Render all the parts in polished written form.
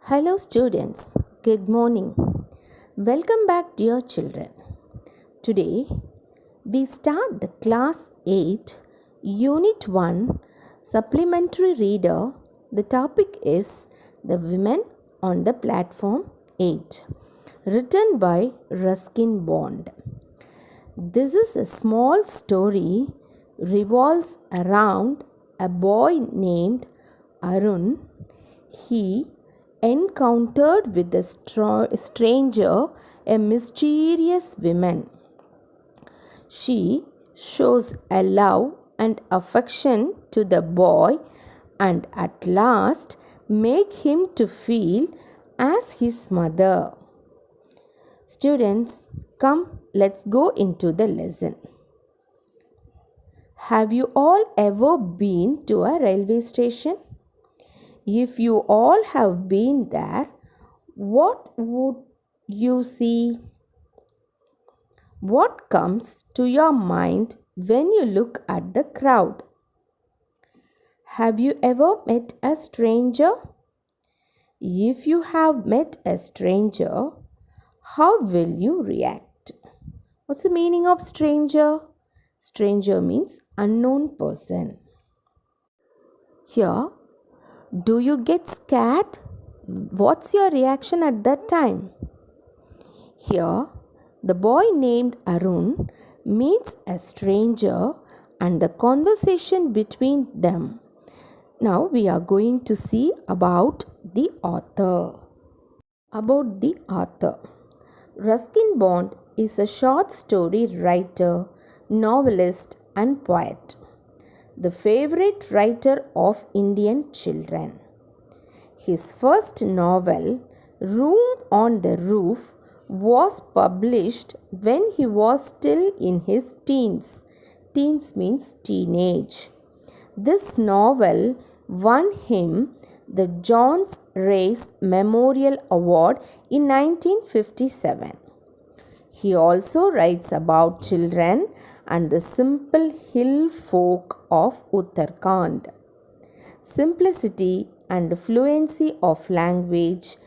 Hello students, good morning. Welcome back dear children. Today we start the class 8 unit 1 supplementary reader. The topic is the women on the platform 8, written by Ruskin Bond. This is a small story revolves around a boy named Arun. He encountered with a stranger, a mysterious woman. She shows a love and affection to the boy and at last make him to feel as his mother. Students, come, let's go into the lesson. Have you all ever been to a railway station? If you all have been there, what would you see? What comes to your mind when you look at the crowd? Have you ever met a stranger? If you have met a stranger, how will you react? What's the meaning of stranger? Stranger means unknown person. Here, do you get scared? What's your reaction at that time? Here, the boy named Arun meets a stranger and the conversation between them. Now we are going to see about the author. Ruskin Bond is a short story writer, novelist and poet, the favorite writer of Indian children. His first novel, Room on the Roof, was published when he was still in his teens. Teens means teenage. This novel won him the Johns Race Memorial Award in 1957. He also writes about children and the simple hill folk of Uttarakhand. Simplicity and fluency of language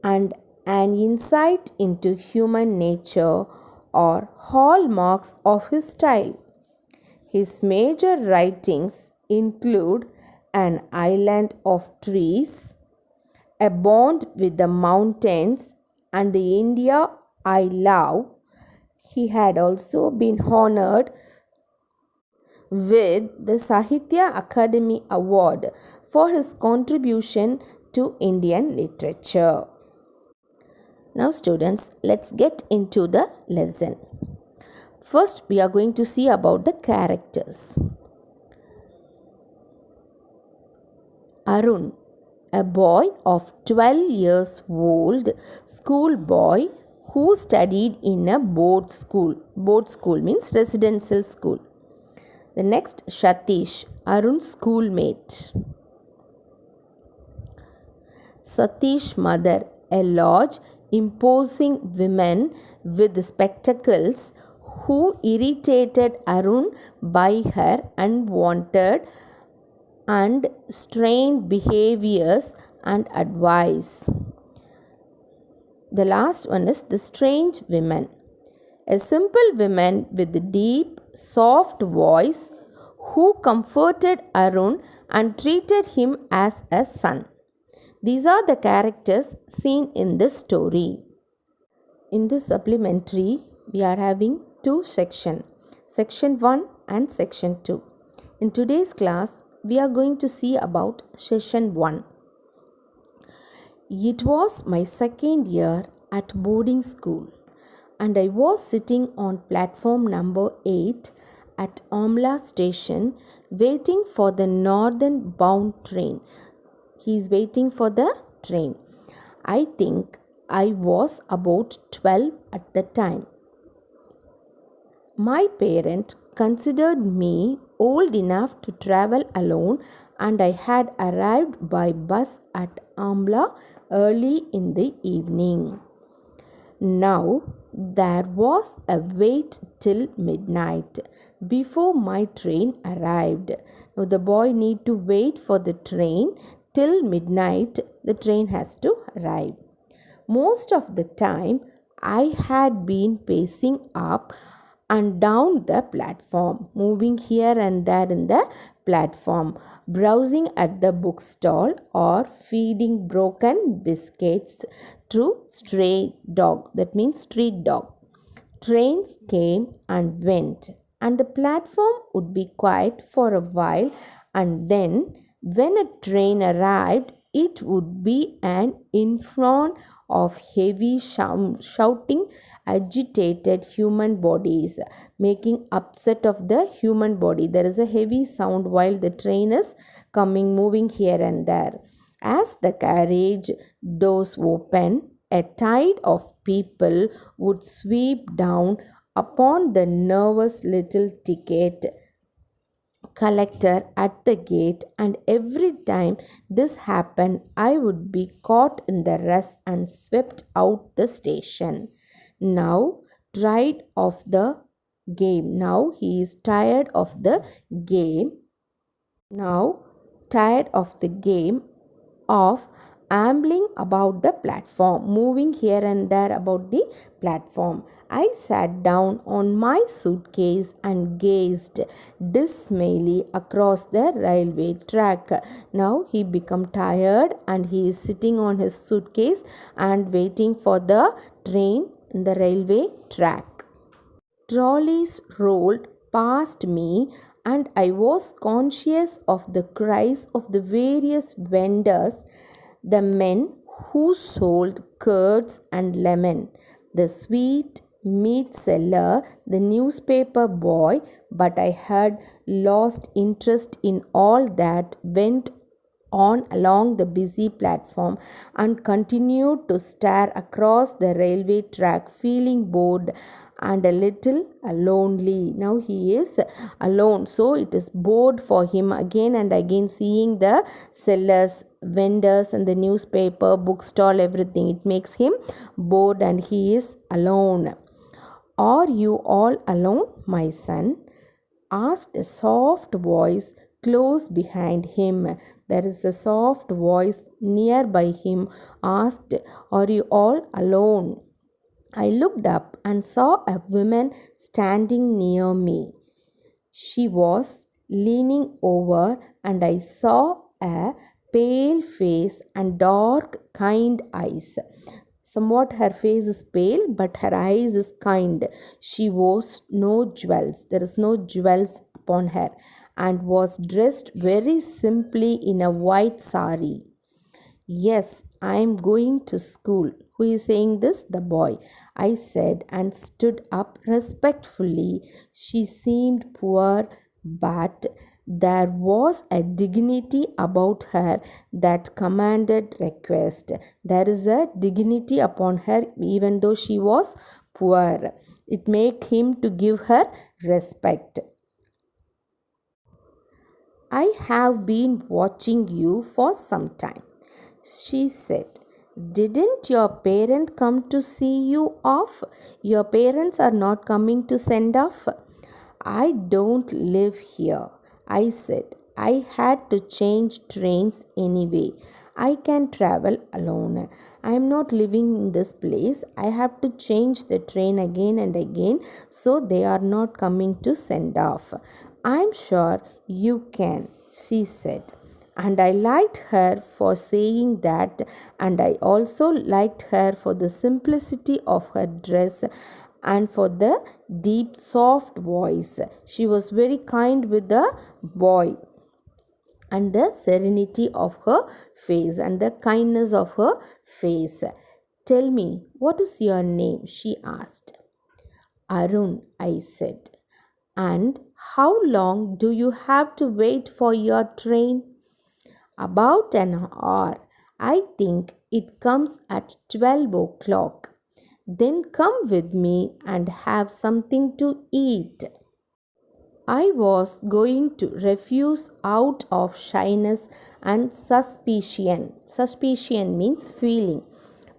and an insight into human nature are hallmarks of his style. His major writings include An Island of Trees, A Bond with the Mountains, and The India I Love. He had also been honored with the Sahitya Akademi Award for his contribution to Indian literature. Now students, let's get into the lesson. First, we are going to see about the characters. Arun, a boy of 12 years old, schoolboy who studied in a board school. Board school means residential school. The next, Satish, Arun's schoolmate. Satish's mother, a large, imposing woman with spectacles who irritated Arun by her unwanted and strained behaviors and advice. The last one is the strange woman, a simple woman with a deep, soft voice who comforted Arun and treated him as a son. These are the characters seen in this story. In this supplementary, we are having two sections, section 1 and section 2. In today's class, we are going to see about session 1. It was my second year at boarding school and I was sitting on platform number 8 at Amla station waiting for the northern bound train. He is waiting for the train. I think I was about 12 at the time. My parent considered me old enough to travel alone and I had arrived by bus at Amla early in the evening. Now there was a wait till midnight before my train arrived. Now the boy need to wait for the train till midnight the train has to arrive. Most of the time, I had been pacing up and down the platform, moving here and there in the platform, browsing at the bookstall, or feeding broken biscuits to stray dog. That means street dog. Trains came and went, and the platform would be quiet for a while, and then, when a train arrived, it would be an inferno of heavy shouting, agitated human bodies, making upset of the human body. There is a heavy sound while the train is coming, moving here and there. As the carriage doors open, a tide of people would sweep down upon the nervous little ticket collector at the gate, and every time this happened, I would be caught in the rush and swept out the station. Now, tired of the game. Now he is tired of the game. Now, tired of the game of ambling about the platform, moving here and there about the platform. I sat down on my suitcase and gazed dismally across the railway track. Now he become tired and he is sitting on his suitcase and waiting for the train in the railway track. Trolleys rolled past me, and I was conscious of the cries of the various vendors, the men who sold curds and lemon, the sweet meat seller, the newspaper boy, but I had lost interest in all that went on along the busy platform and continued to stare across the railway track, feeling bored and a little lonely. Now he is alone, so it is bored for him again and again, seeing the sellers, vendors, and the newspaper, bookstall, everything. It makes him bored and he is alone. Are you all alone, my son? Asked a soft voice close behind him. There is a soft voice nearby him asked, Are you all alone? I looked up and saw a woman standing near me. She was leaning over, and I saw a pale face and dark, kind eyes. Somewhat her face is pale, but her eyes is kind. She wore no jewels. There is no jewels upon her, and was dressed very simply in a white sari. Yes, I am going to school. Who is saying this? The boy. I said, and stood up respectfully. She seemed poor, but there was a dignity about her that commanded request. There is a dignity upon her even though she was poor. It made him to give her respect. I have been watching you for some time, she said. Didn't your parent come to see you off? Your parents are not coming to send off? I don't live here, I said. I had to change trains anyway. I can travel alone. I am not living in this place. I have to change the train again and again, so they are not coming to send off. I am sure you can, she said. And I liked her for saying that, and I also liked her for the simplicity of her dress and for the deep, soft voice. She was very kind with the boy, and the serenity of her face and the kindness of her face. Tell me, what is your name? She asked. Arun, I said. And how long do you have to wait for your train? About an hour. I think it comes at 12 o'clock. Then come with me and have something to eat. I was going to refuse out of shyness and suspicion. Suspicion means feeling.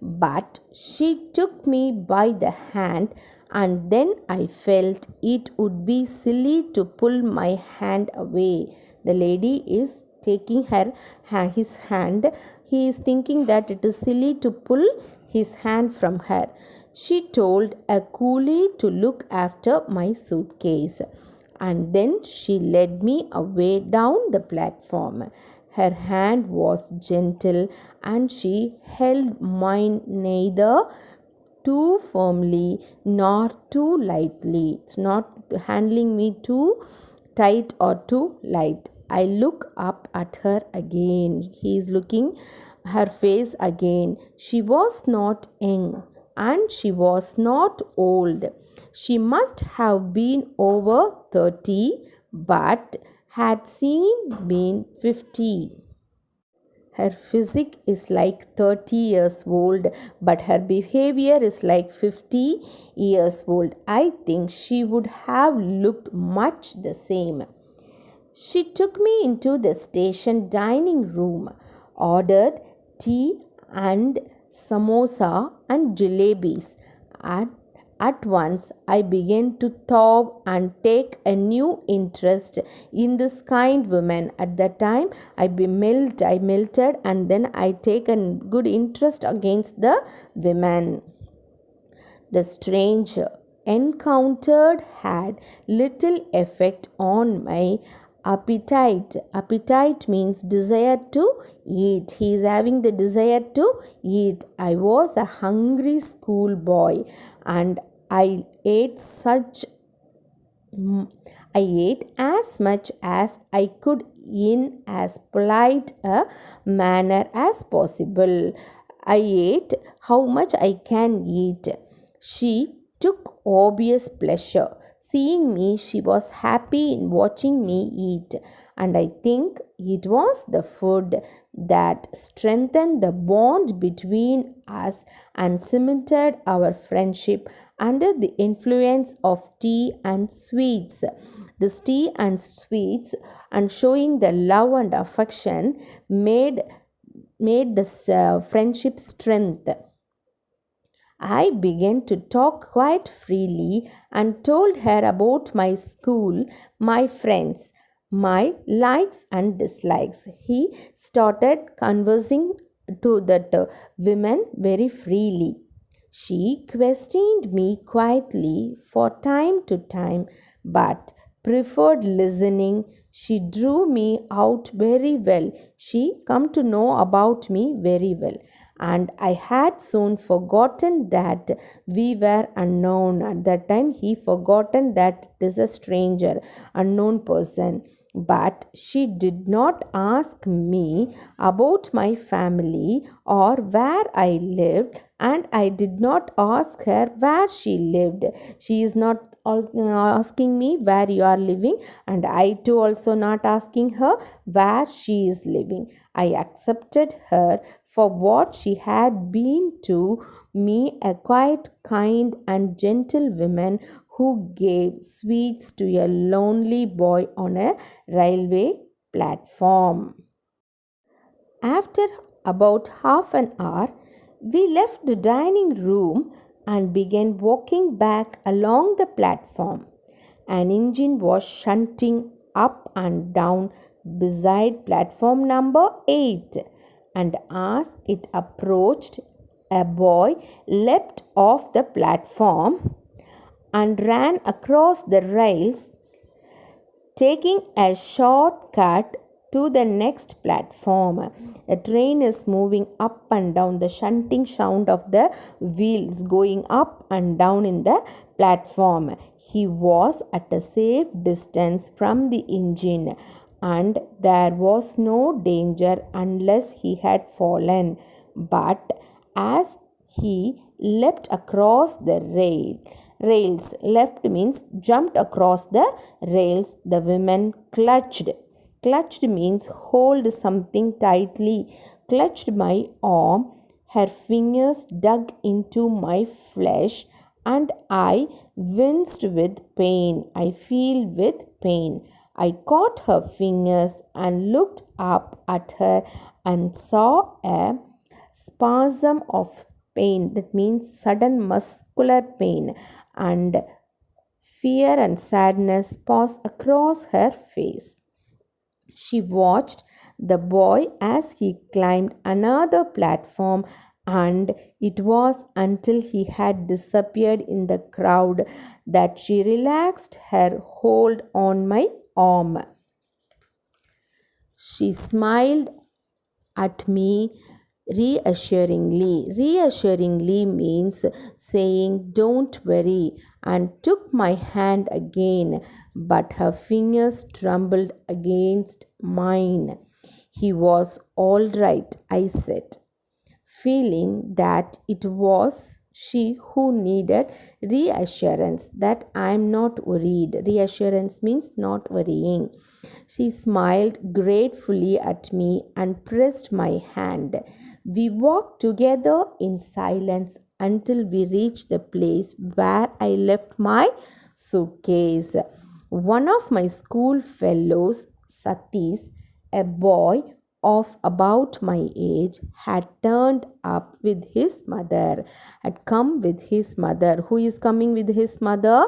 But she took me by the hand, and then I felt it would be silly to pull my hand away. The lady is taking his hand. He is thinking that it is silly to pull his hand from her. She told a coolie to look after my suitcase, and then she led me away down the platform. Her hand was gentle and she held mine neither too firmly nor too lightly. It's not handling me too tight or too light. I look up at her again. He is looking her face again. She was not young and she was not old. She must have been over 30 but had been 50. Her physique is like 30 years old, but her behavior is like 50 years old. I think she would have looked much the same. She took me into the station dining room, ordered tea and samosa and jalebis. At once, I began to thaw and take a new interest in this kind woman. At that time, I melted, and then I take a good interest against the women. The stranger encountered had little effect on my appetite. Appetite means desire to eat. He is having the desire to eat. I was a hungry schoolboy and I ate as much as I could in as polite a manner as possible. I ate how much I can eat. She took obvious pleasure. Seeing me, she was happy in watching me eat, and I think it was the food that strengthened the bond between us and cemented our friendship under the influence of tea and sweets. This tea and sweets and showing the love and affection made this friendship strength. I began to talk quite freely and told her about my school, my friends, my likes and dislikes. He started conversing to that women very freely. She questioned me quietly for time to time, but preferred listening. She drew me out very well. She come to know about me very well, and I had soon forgotten that we were unknown. At that time, he forgotten that it is a stranger, unknown person. But she did not ask me about my family or where I lived, and I did not ask her where she lived. She is not asking me where you are living, and I too also not asking her where she is living. I accepted her for what she had been to me, a quiet, kind, and gentle woman who gave sweets to a lonely boy on a railway platform. After about half an hour, we left the dining room and began walking back along the platform. An engine was shunting up and down beside platform number 8, and as it approached, a boy leapt off the platform and ran across the rails, taking a shortcut to the next platform. The train is moving up and down, the shunting sound of the wheels going up and down in the platform. He was at a safe distance from the engine, and there was no danger unless he had fallen. But as he leapt across the rails, left means jumped across the rails, the women clutched. Clutched means hold something tightly. Clutched my arm. Her fingers dug into my flesh, and I winced with pain. I feel with pain. I caught her fingers and looked up at her and saw a spasm of pain, that means sudden muscular pain, and fear and sadness pass across her face. She watched the boy as he climbed another platform, and it was until he had disappeared in the crowd that she relaxed her hold on my arm. She smiled at me reassuringly. Reassuringly means saying, "Don't worry," and took my hand again, but her fingers trembled against mine. "He was all right," I said, feeling that it was she who needed reassurance, that I am not worried. Reassurance means not worrying. She smiled gratefully at me and pressed my hand. We walked together in silence until we reached the place where I left my suitcase. One of my school fellows, Satish, a boy of about my age, had turned up with his mother, had come with his mother. Who is coming with his mother?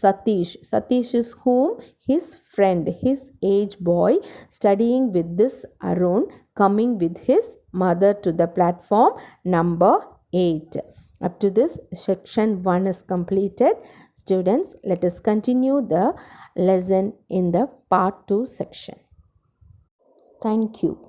Satish. Satish is whom? His friend, his age boy, studying with this Arun, coming with his mother to the platform number 8. Up to this, section 1 is completed. Students, let us continue the lesson in the part 2 section. Thank you.